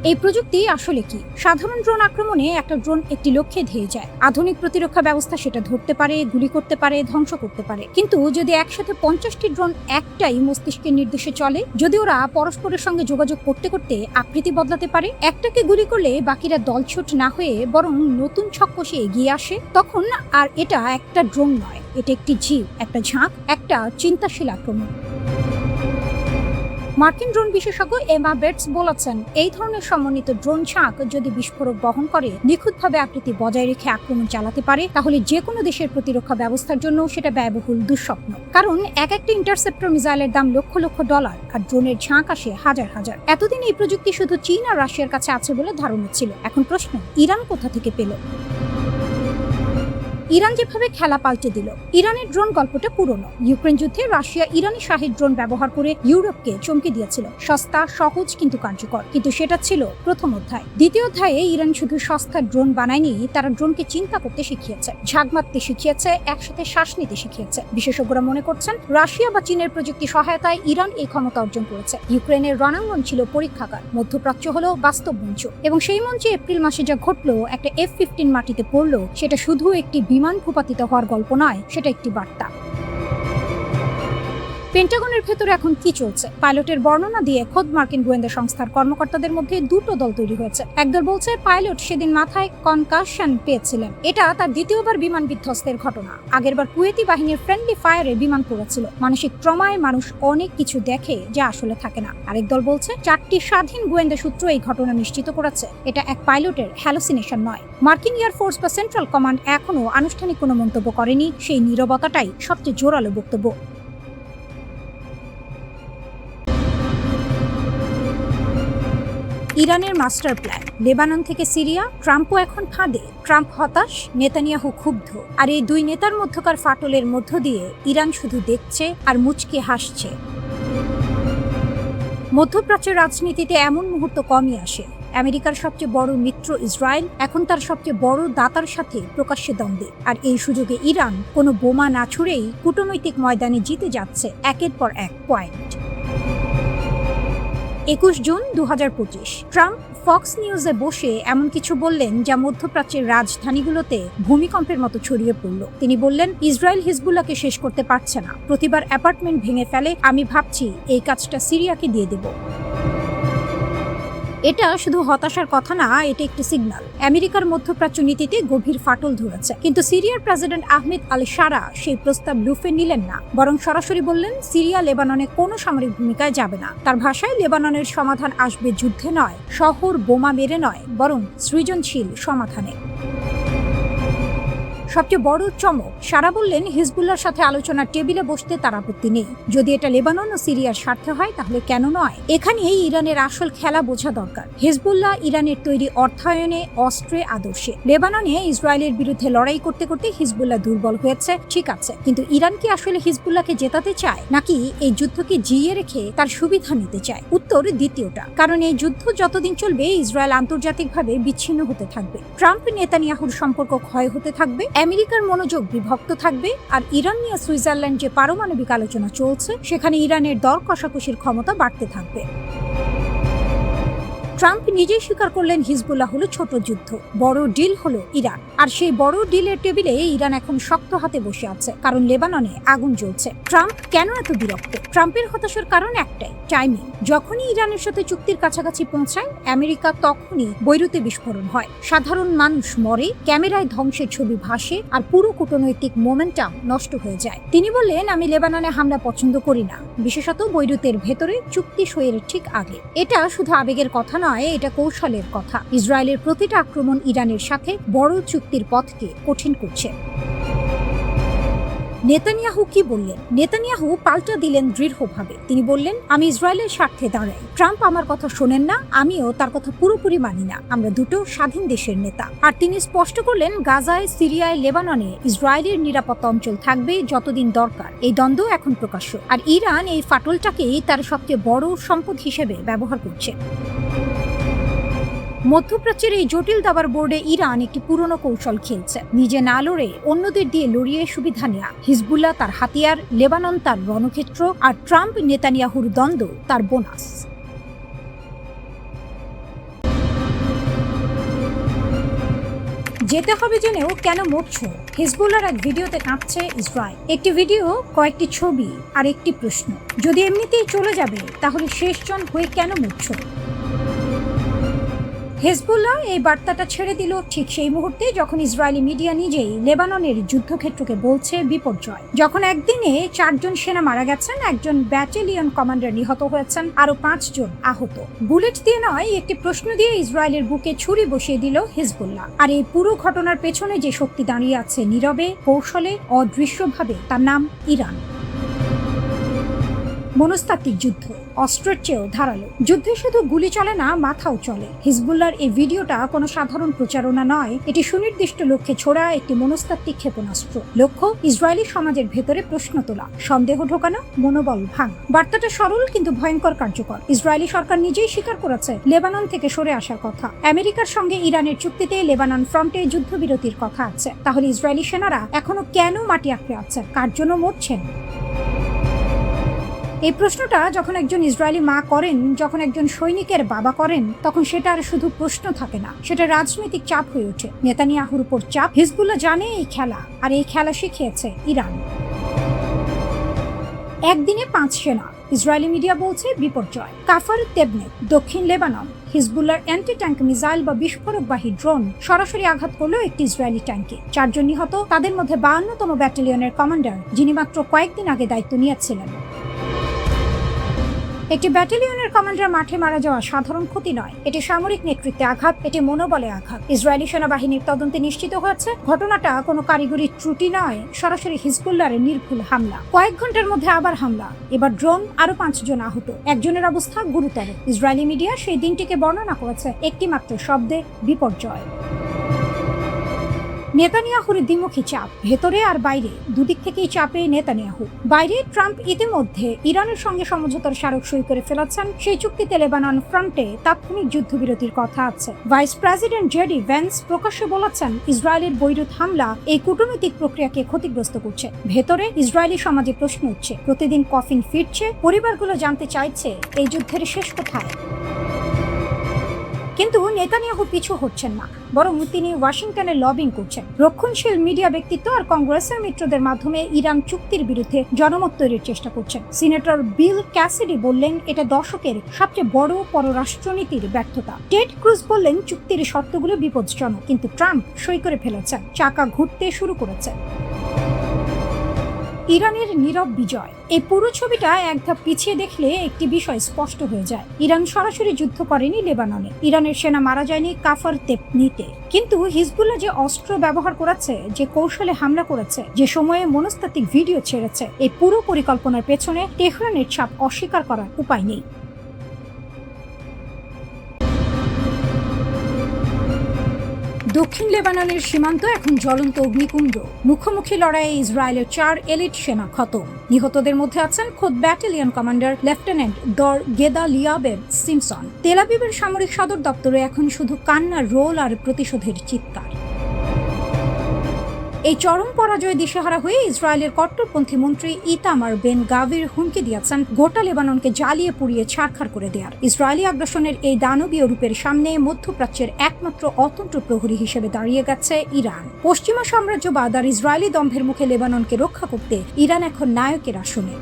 এই প্রযুক্তি আসলে কি? সাধারণ ড্রোন আক্রমণে একটা ড্রোন একটি লক্ষ্যে ধেয়ে যায়। আধুনিক প্রতিরক্ষা ব্যবস্থা সেটা ধরতে পারে, গুলি করতে পারে, ধ্বংস করতে পারে। কিন্তু যদি একসাথে 50টি ড্রোন একটাই মস্তিষ্কের নির্দেশে চলে, যদি ওরা পরস্পরের সঙ্গে যোগাযোগ করতে করতে আকৃতি বদলাতে পারে, একটাকে গুলি করলে বাকিরা দলছুট না হয়ে বরং নতুন ছক কষে এগিয়ে আসে, তখন আর এটা একটা ড্রোন নয়, এটা একটি জীব, একটা ঝাঁক, একটা চিন্তাশীল আক্রমণ। মার্কিন ড্রোন বিশেষজ্ঞ এমা বেটস বলেছেন, এই ধরনের সমন্বিত ড্রোন ঝাঁক যদি বিস্ফোরক বহন করে নিখুঁতভাবে আকৃতি বজায় রেখে আক্রমণ চালাতে পারে, তাহলে যে কোনো দেশের প্রতিরক্ষা ব্যবস্থার জন্য সেটা ব্যয়বহুল দুঃস্বপ্ন। কারণ এক একটা ইন্টারসেপ্টর মিসাইলের দাম লক্ষ লক্ষ ডলার, আর ড্রোনের ঝাঁক আসে হাজার হাজার। এতদিন এই প্রযুক্তি শুধু চীন আর রাশিয়ার কাছে আছে বলে ধারণা ছিল। এখন প্রশ্ন, ইরান কোথা থেকে পেল? ইরান যেভাবে খেলা পাল্টে দিল। ইরানের ড্রোন গল্পটা পুরনো। ইউক্রেন যুদ্ধে রাশিয়া ইরানি শাহী ড্রোন ব্যবহার করে ইউরোপকে চমকে দিয়েছিল। সস্তা, সহজ কিন্তু কার্যকর। কিন্তু সেটা ছিল প্রথম অধ্যায়। দ্বিতীয় অধ্যায়ে ইরান শুধু সস্তা ড্রোন বানায়নি, তারা ড্রোনকে চিন্তা করতে শিখিয়েছে, ঝাঁক মারতে শিখিয়েছে, একসাথে শ্বাস নিতে শিখিয়েছে। বিশেষজ্ঞরা মনে করছেন, রাশিয়া বা চীনের প্রযুক্তি সহায়তায় ইরান এই ক্ষমতা অর্জন করেছে। ইউক্রেনের রণাঙ্গন ছিল পরীক্ষাগার, মধ্যপ্রাচ্য হলো বাস্তব মঞ্চ। এবং সেই মঞ্চে এপ্রিল মাসে যা ঘটলো, একটা F-15 মাটিতে পড়লো, সেটা শুধু একটি বিমান ভূপাতিত হওয়ার গল্প নয়, সেটা একটি বার্তা। পেন্টাগনের ভেতরে এখন কি চলছে? পাইলটের বর্ণনা দিয়ে খোদ মার্কিন গোয়েন্দা সংস্থার কর্মকর্তাদের মধ্যে দুটো দল তৈরি হয়েছে। একদল বলছে পাইলট সেদিন মাথায় কনকাশন পেয়েছিলেন, এটা তার দ্বিতীয়বার বিমান বিধ্বস্তের ঘটনা। আগেরবার কুয়েতি বাহিনীর ফ্রেন্ডলি ফায়ারে বিমান পড়েছিল। মানসিক ট্রমায় মানুষ অনেক কিছু দেখে যা আসলে থাকে না। আরেক দল বলছে 4টি স্বাধীন গোয়েন্দা সূত্র এই ঘটনা নিশ্চিত করেছে এটা এক পাইলটের হ্যালোসিনেশন নয়। মার্কিন এয়ারফোর্স বা সেন্ট্রাল কমান্ড এখনো আনুষ্ঠানিক কোনো মন্তব্য করেনি। সেই নীরবতাটাই সবচেয়ে জোরালো বক্তব্য। ইরানের মাস্টার প্ল্যান, লেবানন থেকে সিরিয়া, ট্রাম্পও এখন ফাঁদে। ট্রাম্প হতাশ, নেতানিয়াহু ক্ষুব্ধ। আর এই দুই নেতার মধ্যকার ফাটলের মধ্য দিয়ে ইরান শুধু দেখছে আর মুচকে হাসছে। মধ্যপ্রাচ্যের রাজনীতিতে এমন মুহূর্ত কমই আসে। আমেরিকার সবচেয়ে বড় মিত্র ইসরায়েল এখন তার সবচেয়ে বড় দাতার সাথে প্রকাশ্যে দ্বন্দ্বে। আর এই সুযোগে ইরান কোনো বোমা না ছুড়েই কূটনৈতিক ময়দানে জিতে যাচ্ছে একের পর এক পয়েন্ট। 21 জুন 2025 ট্রাম্প ফক্স নিউজে বসে এমন কিছু বললেন যা মধ্যপ্রাচ্যের রাজধানীগুলোতে ভূমিকম্পের মতো ছড়িয়ে পড়ল। তিনি বললেন, ইসরায়েল হিজবুল্লাহকে শেষ করতে পারছে না, প্রতিবার অ্যাপার্টমেন্ট ভেঙে ফেলে, আমি ভাবছি এই কাজটা সিরিয়াকে দিয়ে দেব। এটা শুধু হতাশার কথা না, এটা একটি সিগন্যাল। আমেরিকার মধ্যপ্রাচ্য নীতিতে গভীর ফাটল ধরেছে। কিন্তু সিরিয়ার প্রেসিডেন্ট আহমেদ আল শারা সেই প্রস্তাব লুফে নিলেন না, বরং সরাসরি বললেন সিরিয়া লেবাননে কোনো সামরিক ভূমিকায় যাবে না। তার ভাষায়, লেবাননের সমাধান আসবে যুদ্ধে নয়, শহর বোমা মেরে নয়, বরং সৃজনশীল সমাধানে। সবচেয়ে বড় চমক, শারা বললেন হিজবুল্লাহর সাথে আলোচনার টেবিলে বসতে তার আপত্তি নেই। যদি এটা লেবানন ও সিরিয়ার স্বার্থে হয় তাহলে কেন নয়? এখানেই ইরানের আসল খেলা বোঝা দরকার। হিজবুল্লাহ ইরানের তৈরি অর্থায়নে, অস্ত্রে, আদর্শে। লেবাননে ইসরায়েলের বিরুদ্ধে লড়াই করতে করতে হিজবুল্লাহ দুর্বল হয়েছে, ঠিক আছে, কিন্তু ইরান কি আসলে হিজবুল্লাহকে জেতাতে চায়, নাকি এই যুদ্ধকে জিইয়ে রেখে তার সুবিধা নিতে চায়? উত্তর দ্বিতীয়টা। কারণ এই যুদ্ধ যতদিন চলবে ইসরায়েল আন্তর্জাতিকভাবে বিচ্ছিন্ন হতে থাকবে, ট্রাম্প নেতানিয়াহুর সম্পর্ক ক্ষয় হতে থাকবে, আমেরিকার মনোযোগ বিভক্ত থাকবে, আর ইরান নিয়ে সুইজারল্যান্ড যে পারমাণবিক আলোচনা চলছে সেখানে ইরানের দর কষাকষির ক্ষমতা বাড়তে থাকবে। ট্রাম্প নিজেই স্বীকার করলেন হিজবুল্লাহ হলো ছোট যুদ্ধ, বড় ডিল হলো ইরান। আর সেই বড় ডিলের টেবিলে ইরান এখন শক্ত হাতে বসে আছে, কারণ লেবাননে আগুন জ্বলছে। ট্রাম্প কেন এত বিরক্ত? ট্রাম্পের হতাশার কারণ একটাই, টাইমিং। যখনই ইরানের সাথে চুক্তির কাছাকাছি পৌঁছায় আমেরিকা, তখনই বৈরুতে বিস্ফোরণ হয়, সাধারণ মানুষ মরে, ক্যামেরায় ধ্বংসের ছবি ভাসে, আর পুরো কূটনৈতিক মোমেন্টাম নষ্ট হয়ে যায়। তিনি বললেন, আমি লেবাননে হামলা পছন্দ করি না, বিশেষত বৈরুতের ভেতরে চুক্তি সইয়ের ঠিক আগে। এটা শুধু আবেগের কথা নয়, এটা কৌশলের কথা। ইসরায়েলের প্রতিটা আক্রমণ ইরানের সাথে বড় চুক্তির পথকে কঠিন করছে। নেতানিয়াহু কি বললেন? নেতানিয়াহু পাল্টা দিলেন দৃঢ়ভাবে। তিনি বললেন, আমি ইসরায়েলের স্বার্থে দাঁড়াই। ট্রাম্প আমার কথা শোনেন না, আমিও তার কথা পুরোপুরি মানি না। আমরা দুটো স্বাধীন দেশের নেতা। আর তিনি স্পষ্ট করলেন, গাজায়, সিরিয়ায়, লেবাননে ইসরায়েলের নিরাপত্তা অঞ্চল থাকবে যতদিন দরকার। এই দ্বন্দ্ব এখন প্রকাশ্য, আর ইরান এই ফাটলটাকেই তার সবচেয়ে বড় সম্পদ হিসেবে ব্যবহার করছে। মধ্যপ্রাচ্যের এই জটিল দাবার বোর্ডে ইরান একটি পুরনো কৌশল খেলছে, নিজে না লড়ে অন্যদের দিয়ে লড়িয়ে সুবিধা নেয়া। হিজবুল্লাহ তার হাতিয়ার, লেবানন তার রণক্ষেত্র, আর ট্রাম্প নেতানিয়াহুর দ্বন্দ্ব তার বোনাস। যেতে হবে জেনেও কেন মরছ? হিজবুল্লাহর এক ভিডিওতে কাঁপছে ইসরায়েল। একটি ভিডিও, কয়েকটি ছবি আর একটি প্রশ্ন, যদি এমনিতেই চলে যাবে তাহলে শেষজন হয়ে কেন মরছ? হিজবুল্লাহ এই বার্তাটা ছেড়ে দিল ঠিক সেই মুহূর্তে যখন ইসরায়েলি মিডিয়া নিজেই লেবাননের যুদ্ধক্ষেত্রকে বলছে বিপর্যয়। যখন একদিনে 4 জন সেনা মারা গেছেন, একজন ব্যাটালিয়ন কমান্ডার নিহত হয়েছেন, আরো 5 জন আহত। বুলেট দিয়ে নয়, একটি প্রশ্ন দিয়ে ইসরায়েলের বুকে ছুরি বসিয়ে দিল হিজবুল্লাহ। আর এই পুরো ঘটনার পেছনে যে শক্তি দাঁড়িয়ে আছে নীরবে, কৌশলে, অদৃশ্যভাবে, তার নাম ইরান। মনস্তাত্ত্বিক যুদ্ধ, অস্ত্রের চেয়েও ধারালো। যুদ্ধে শুধু গুলি চলে না, মাথাও চলে। হিজবুল্লাহর এই ভিডিওটা কোনো সাধারণ প্রচারণা নয়, এটি সুনির্দিষ্ট লক্ষ্যে ছোড়া একটি মনস্তাত্ত্বিক ক্ষেপণাস্ত্র। লক্ষ্য ইসরায়েলি সমাজের ভেতরে প্রশ্ন তোলা, সন্দেহ ঢোকানো, মনোবল ভাঙা। বার্তাটা সরল কিন্তু ভয়ঙ্কর কার্যকর। ইসরায়েলি সরকার নিজেই স্বীকার করেছে লেবানন থেকে সরে আসার কথা। আমেরিকার সঙ্গে ইরানের চুক্তিতে লেবানন ফ্রন্টে যুদ্ধবিরতির কথা আছে। তাহলে ইসরায়েলি সেনারা এখনো কেন মাটি আঁকড়ে আছে? কার জন্য মরছেন? এই প্রশ্নটা যখন একজন ইসরায়েলি মা করেন, যখন একজন সৈনিকের বাবা করেন, তখন সেটা আর শুধু প্রশ্ন থাকে না, সেটা রাজনৈতিক চাপ হয়ে ওঠে। নেতানিয়াহুর উপর চাপ। হিজবুল্লাহ জানে এই খেলা, আর এই খেলা শিখিয়েছে ইরান। একদিনে 5 সেনা, ইসরায়েলি মিডিয়া বলছে বিপর্যয়। কাফার তেবনে, দক্ষিণ লেবানন, হিজবুল্লাহর অ্যান্টি ট্যাঙ্ক মিসাইল বা বিস্ফোরকবাহী ড্রোন সরাসরি আঘাত করলো একটি ইসরায়েলি ট্যাঙ্কে। 4 জন নিহত, তাদের মধ্যে 52তম ব্যাটালিয়নের কমান্ডার, যিনি মাত্র কয়েকদিন আগে দায়িত্ব নিয়েছিলেন। একটি ব্যাটালিয়নের কমান্ডার মাঠে মারা যাওয়া সাধারণ ক্ষতি নয়, এটি সামরিক নেতৃত্বে আঘাত, এটি মনোবলে আঘাত। ইসরায়েলি সেনাবাহিনীর তদন্তে নিশ্চিত হয়েছে ঘটনাটা কোনো কারিগরি ত্রুটি নয়, সরাসরি হিজবুল্লাহর নির্ভুল হামলা। কয়েক ঘন্টার মধ্যে আবার হামলা, এবার ড্রোন, আরো 5 জন আহত, একজনের অবস্থা গুরুতর। ইসরায়েলি মিডিয়া সেই দিনটিকে বর্ণনা করেছে একটি মাত্র শব্দে, বিপর্যয়। নেতানিয়াহুর দ্বিমুখী চাপ, ভেতরে আর বাইরে দুদিক থেকেই চাপে নেতানিয়াহু। বাইরে ট্রাম্প ইতিমধ্যে ইরানের সঙ্গে সমঝোতার স্মারক সই করে ফেলেছেন, সেই চুক্তিতে লেবানন ফ্রন্টে তাৎক্ষণিক যুদ্ধবিরতির কথা আছে। ভাইস প্রেসিডেন্ট জেডি ভ্যান্স প্রকাশ্যে বলেছেন ইসরায়েলের বৈরুত হামলা এই কূটনৈতিক প্রক্রিয়াকে ক্ষতিগ্রস্ত করছে। ভেতরে ইসরায়েলি সমাজে প্রশ্ন উঠছে, প্রতিদিন কফিন ফিরছে, পরিবারগুলো জানতে চাইছে এই যুদ্ধের শেষ কোথায়। কিন্তু নেতানিয়াহু পিছু হচ্ছেন না, বরং তিনি ওয়াশিংটনে লবিং করছেন। রক্ষণশীল মিডিয়া ব্যক্তিত্ব আর কংগ্রেসের মিত্রদের মাধ্যমে ইরান চুক্তির বিরুদ্ধে জনমত তৈরির চেষ্টা করছেন। সিনেটর বিল ক্যাসিডি বললেন এটা দশকের সবচেয়ে বড় পররাষ্ট্রনীতির ব্যর্থতা। টেড ক্রুজ বললেন চুক্তির শর্তগুলো বিপজ্জনক, কিন্তু ট্রাম্প সই করে ফেলেছেন, চাকা ঘুরতে শুরু করেছেন। ইরানের নীরব বিজয়, এই পুরো ছবিটা এক ধাপ পিছিয়ে দেখলে একটি বিষয় স্পষ্ট হয়ে যায়। ইরান সরাসরি যুদ্ধ করেনি লেবাননে, ইরানের সেনা মারা যায়নি কাফার তেপনিতে, কিন্তু হিজবুল্লাহ যে অস্ত্র ব্যবহার করেছে, যে কৌশলে হামলা করেছে, যে সময়ে মনস্তাত্ত্বিক ভিডিও ছেড়েছে, এই পুরো পরিকল্পনার পেছনে তেহরানের ছাপ অস্বীকার করার উপায় নেই। দক্ষিণ লেবাননের সীমান্ত এখন জ্বলন্ত অগ্নিকুণ্ড। মুখোমুখি লড়াইয়ে ইসরায়েলের 4 এলিট সেনা খতম। নিহতদের মধ্যে আছেন খোদ ব্যাটালিয়ন কমান্ডার লেফটেন্যান্ট দর গেদালিয়াবেভ সিমসন। তেল আবিবের সামরিক সদর দপ্তরে এখন শুধু কান্নার রোল আর প্রতিশোধের চিৎকার। এই চরম পরাজয়ে দিশেহারা হয়ে ইসরায়েলের কট্টরপন্থী মন্ত্রী ইতামার বেন গাভির হুমকি দিয়েছেন গোটা লেবাননকে জ্বালিয়ে পুড়িয়ে ছারখার করে দেওয়ার। ইসরায়েলি আগ্রাসনের এই দানবীয় রূপের সামনে মধ্যপ্রাচ্যের একমাত্র অতন্ত্র প্রহরী হিসেবে দাঁড়িয়ে গেছে ইরান। পশ্চিমা সাম্রাজ্যবাদ আর ইসরায়েলি দম্ভের মুখে লেবাননকে রক্ষা করতে ইরান এখন নায়কের আসনে।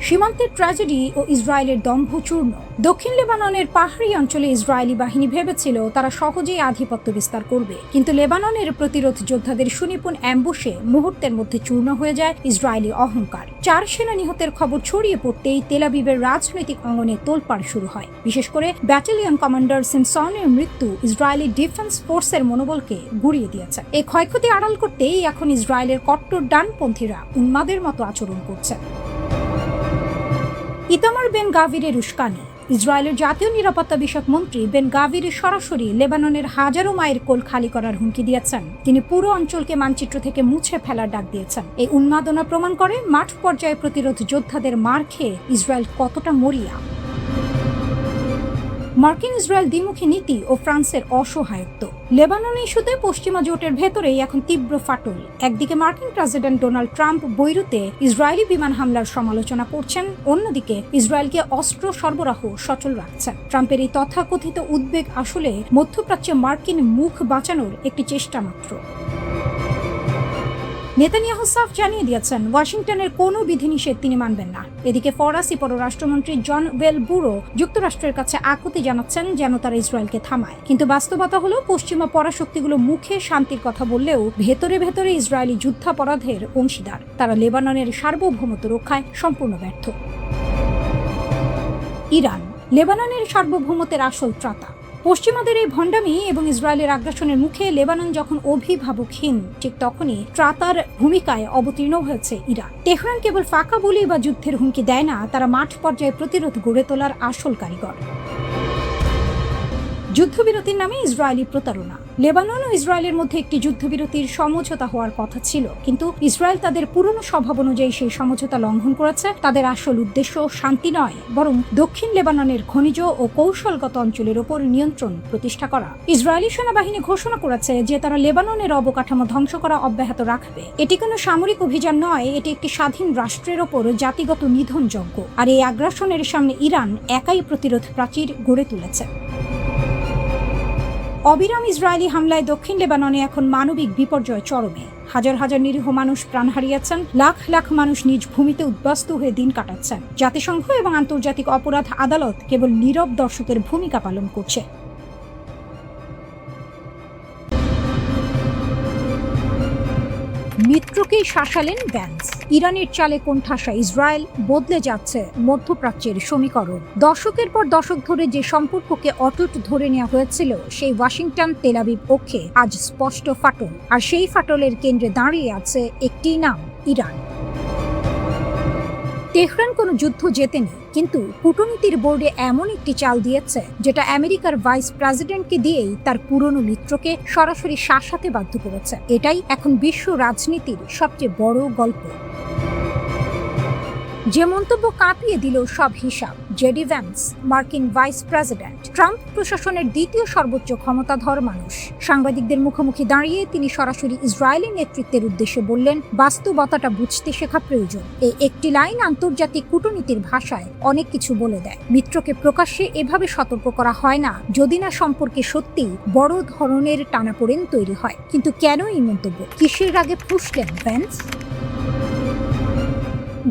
সীমান্তের ট্র্যাজেডি ও ইসরায়েলের দম্ভ চূর্ণ। দক্ষিণ লেবাননের পাহাড়ি অঞ্চলে ইসরায়েলি বাহিনী ভেবেছিল তারা সহজেই আধিপত্য বিস্তার করবে, কিন্তু লেবাননের প্রতিরোধ যোদ্ধাদের সুনিপুণ অ্যাম্বুশে মুহূর্তের মধ্যে চূর্ণ হয়ে যায় ইসরায়েলি অহংকার। 4 সেনা নিহতের খবর ছড়িয়ে পড়তেই তেল আবিবের রাজনৈতিক অঙ্গনে তোলপাড় শুরু হয়। বিশেষ করে ব্যাটালিয়ন কমান্ডার সিমসনের মৃত্যু ইসরায়েলি ডিফেন্স ফোর্সের মনোবলকে গুঁড়িয়ে দিয়েছে। এই ক্ষয়ক্ষতি আড়াল করতেই এখন ইসরায়েলের কট্টর ডানপন্থীরা উন্মাদের মতো আচরণ করছে। ইতামার বেন গাভিরের উস্কানি। ইসরায়েলের জাতীয় নিরাপত্তা বিষয়ক মন্ত্রী বেন গাভির সরাসরি লেবাননের হাজারো মায়ের কোল খালি করার হুমকি দিয়েছেন। তিনি পুরো অঞ্চলকে মানচিত্র থেকে মুছে ফেলার ডাক দিয়েছেন। এই উন্মাদনা প্রমাণ করে মাঠ পর্যায়ে প্রতিরোধ যোদ্ধাদের মার খেয়ে ইসরায়েল কতটা মরিয়া। মার্কিন ইসরায়েল দ্বিমুখী নীতি ও ফ্রান্সের অসহায়ত্ব। লেবানন ইস্যুতে পশ্চিমা জোটের ভেতরেই এখন তীব্র ফাটল। একদিকে মার্কিন প্রেসিডেন্ট ডোনাল্ড ট্রাম্প বৈরুতে ইসরায়েলি বিমান হামলার সমালোচনা করছেন, অন্যদিকে ইসরায়েলকে অস্ত্র সরবরাহ সচল রাখছেন। ট্রাম্পের এই তথাকথিত উদ্বেগ আসলে মধ্যপ্রাচ্যে মার্কিন মুখ বাঁচানোর একটি চেষ্টা মাত্র। নেতানিয়াহু সাফ জানিয়ে দিয়েছেন ওয়াশিংটনের কোনো বিধিনিষেধ তিনি মানবেন না। এদিকে ফরাসি পররাষ্ট্রমন্ত্রী জন ওয়েলবুরো যুক্তরাষ্ট্রের কাছে আকুতি জানাচ্ছেন যেন তারা ইসরায়েলকে থামায়, কিন্তু বাস্তবতা হলো পশ্চিমা পরাশক্তিগুলো মুখে শান্তির কথা বললেও ভেতরে ভেতরে ইসরায়েলি যুদ্ধাপরাধের অংশীদার। তারা লেবাননের সার্বভৌমত্ব রক্ষায় সম্পূর্ণ ব্যর্থ। ইরান লেবাননের সার্বভৌমত্বের আসল ত্রাতা। পশ্চিমাদের এই ভণ্ডামি এবং ইসরায়েলের আগ্রাসনের মুখে লেবানন যখন অভিভাবকহীন, ঠিক তখনই ত্রাতার ভূমিকায় অবতীর্ণ হয়েছে ইরান। তেহরান কেবল ফাঁকা বলি বা যুদ্ধের হুমকি দেয় না, তারা মাঠ পর্যায়ে প্রতিরোধ গড়ে তোলার আসল কারিগর। যুদ্ধবিরতির নামে ইসরায়েলি প্রতারণা। লেবানন ও ইসরায়েলের মধ্যে একটি যুদ্ধবিরতির সমঝোতা হওয়ার কথা ছিল, কিন্তু ইসরায়েল তাদের পুরনো স্বভাব অনুযায়ী সেই সমঝোতা লঙ্ঘন করেছে। তাদের আসল উদ্দেশ্য শান্তি নয়, বরং দক্ষিণ লেবাননের খনিজ ও কৌশলগত অঞ্চলের ওপর নিয়ন্ত্রণ প্রতিষ্ঠা করা। ইসরায়েলি সেনাবাহিনী ঘোষণা করেছে যে তারা লেবাননের অবকাঠামো ধ্বংস করা অব্যাহত রাখবে। এটি কোনো সামরিক অভিযান নয়, এটি একটি স্বাধীন রাষ্ট্রের ওপর জাতিগত নিধনযজ্ঞ। আর এই আগ্রাসনের সামনে ইরান একাই প্রতিরোধ প্রাচীর গড়ে তুলেছে। অবিরাম ইসরায়েলি হামলায় দক্ষিণ লেবাননে এখন মানবিক বিপর্যয় চরমে। হাজার হাজার নিরীহ মানুষ প্রাণ হারিয়েছেন, লাখ লাখ মানুষ নিজ ভূমিতে উদ্বাস্তু হয়ে দিন কাটাচ্ছেন। জাতিসংঘ এবং আন্তর্জাতিক অপরাধ আদালত কেবল নীরব দর্শকের ভূমিকা পালন করছে। মিত্রকেই শাসালেন ভ্যান্স। ইরানের চালে কোণঠাসা ইসরায়েল, বদলে যাচ্ছে মধ্যপ্রাচ্যের সমীকরণ। দশকের পর দশক ধরে যে সম্পর্ককে অটুট ধরে নেওয়া হয়েছিল, সেই ওয়াশিংটন তেল আবিব পক্ষে আজ স্পষ্ট ফাটল। আর সেই ফাটলের কেন্দ্রে দাঁড়িয়ে আছে একটি নাম, ইরান। তেহরান কোনো যুদ্ধ জেতেনি, কিন্তু কূটনীতির বোর্ডে এমন একটি চাল দিয়েছে যেটা আমেরিকার ভাইস প্রেসিডেন্টকে দিয়েই তার পুরনো মিত্রকে সরাসরি শাসাতে বাধ্য করেছে। এটাই এখন বিশ্ব রাজনীতির সবচেয়ে বড় গল্প। যে মন্তব্য কাঁপিয়ে দিল সব হিসাব, জেডি ভ্যান্স, মার্কিন ভাইস প্রেসিডেন্ট, ট্রাম্প প্রশাসনের দ্বিতীয় সর্বোচ্চ ক্ষমতাধর মানুষ, সাংবাদিকদের মুখোমুখি দাঁড়িয়ে তিনি সরাসরি ইসরায়েলের নেতৃত্বের উদ্দেশ্যে বললেন, বাস্তবতাটা বুঝতে শেখা প্রয়োজন। এই একটি লাইন আন্তর্জাতিক কূটনীতির ভাষায় অনেক কিছু বলে দেয়। মিত্রকে প্রকাশ্যে এভাবে সতর্ক করা হয় না যদি না সম্পর্কে সত্যি বড় ধরনের টানাপোড়েন তৈরি হয়। কিন্তু কেন এই মন্তব্য? কিসের আগে ফুঁসলেন ভ্যান্স?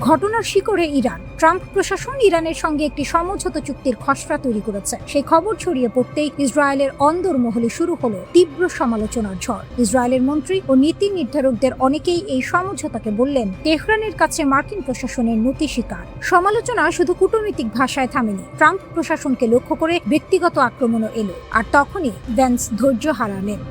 ঘটনার শিকড়ে ইরান। ট্রাম্প প্রশাসন ইরানের সঙ্গে একটি সমঝোতা চুক্তির খসড়া তৈরি করেছে। সেই খবর ছড়িয়ে পড়তেই ইসরায়েলের অন্দরমহলে শুরু হলো তীব্র সমালোচনার ঝড়। ইসরায়েলের মন্ত্রী ও নীতি নির্ধারকদের অনেকেই এই সমঝোতাকে বললেন তেহরানের কাছে মার্কিন প্রশাসনের নতি স্বীকার। সমালোচনা শুধু কূটনৈতিক ভাষায় থামেনি, ট্রাম্প প্রশাসনকে লক্ষ্য করে ব্যক্তিগত আক্রমণও এলো। আর তখনই ভ্যান্স ধৈর্য হারালেন।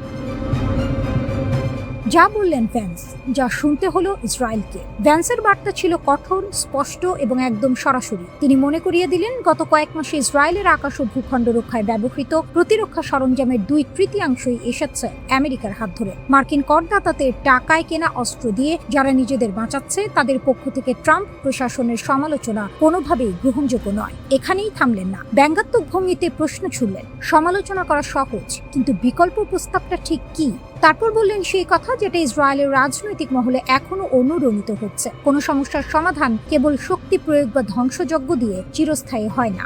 যা বললেন ভ্যান্স, যা শুনতে হলো ইসরায়েলকে। ভ্যান্সের বার্তা ছিল কঠোর, স্পষ্ট এবং একদম সরাসরি। তিনি মনে করিয়ে দিলেন, গত কয়েক মাসে ইসরায়েলের আকাশ ও ভূখণ্ড রক্ষায় ব্যবহৃত প্রতিরক্ষা সরঞ্জামের 2/3 এসেছে আমেরিকার হাত ধরে। মার্কিন করদাতাদের টাকায় কেনা অস্ত্র দিয়ে যারা নিজেদের বাঁচাচ্ছে, তাদের পক্ষ থেকে ট্রাম্প প্রশাসনের সমালোচনা কোনোভাবেই গ্রহণযোগ্য নয়। এখানেই থামলেন না, ব্যঙ্গাত্মক ভঙ্গিতে প্রশ্ন ছুড়লেন। সমালোচনা করা সহজ, কিন্তু বিকল্প প্রস্তাবটা ঠিক কি? তারপর বললেন সেই কথা যেটা ইসরায়েলের রাজনৈতিক মহলে এখনো অনুরণিত হচ্ছে, কোনো সমস্যার সমাধান কেবল শক্তি প্রয়োগ বা ধ্বংসযজ্ঞ দিয়ে চিরস্থায়ী হয় না।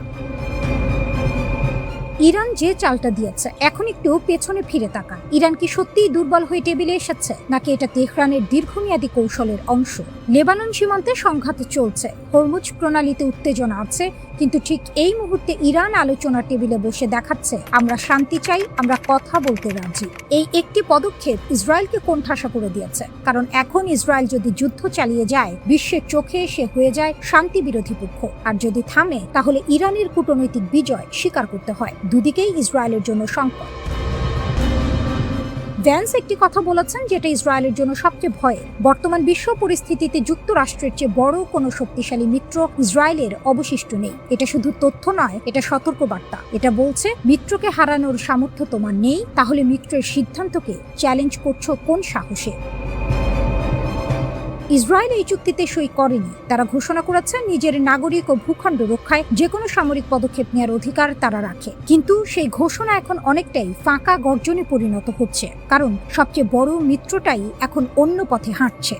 ইরান যে চালটা দিয়েছে, এখন একটু পেছনে ফিরে তাকান। ইরান কি সত্যিই দুর্বল হয়ে টেবিলে এসেছে, নাকি এটা তেহরানের দীর্ঘমেয়াদী কৌশলের অংশ? লেবানন সীমান্তে সংঘাত চলছে, হরমুজ প্রণালীতে উত্তেজনা আছে, কিন্তু ঠিক এই মুহূর্তে ইরান আলোচনার টেবিলে বসে দেখাচ্ছে, আমরা শান্তি চাই, আমরা কথা বলতে রাজি। এই একটি পদক্ষেপ ইসরায়েলকে কোণঠাসা করে দিয়েছে, কারণ এখন ইসরায়েল যদি যুদ্ধ চালিয়ে যায়, বিশ্বের চোখে সে হয়ে যায় শান্তি বিরোধী পক্ষ। আর যদি থামে, তাহলে ইরানের কূটনৈতিক বিজয় স্বীকার করতে হয়। দুদিকেই ইসরায়েলের জন্য সংকট। ভ্যান্স একটি কথা বলেছেন যেটা ইসরায়েলের জন্য সবচেয়ে ভয়ের। বর্তমান বিশ্ব পরিস্থিতিতে যুক্তরাষ্ট্রের চেয়ে বড় কোনো শক্তিশালী মিত্র ইসরায়েলের অবশিষ্ট নেই। এটা শুধু তথ্য নয়, এটা সতর্কবার্তা। এটা বলছে, মিত্রকে হারানোর সামর্থ্য তোমার নেই, তাহলে মিত্রের সিদ্ধান্তকে চ্যালেঞ্জ করছো কোন সাহসে? ইসরায়েল এই চুক্তিতে সই করেনি। তারা ঘোষণা করেছে নিজের নাগরিক ও ভূখণ্ড রক্ষায় যে কোনো সামরিক পদক্ষেপ নেওয়ার অধিকার তারা রাখে। কিন্তু সেই ঘোষণা এখন অনেকটাই ফাঁকা গর্জনে পরিণত হচ্ছে, কারণ সবচেয়ে বড় মিত্রটাই এখন অন্য পথে হাঁটছে।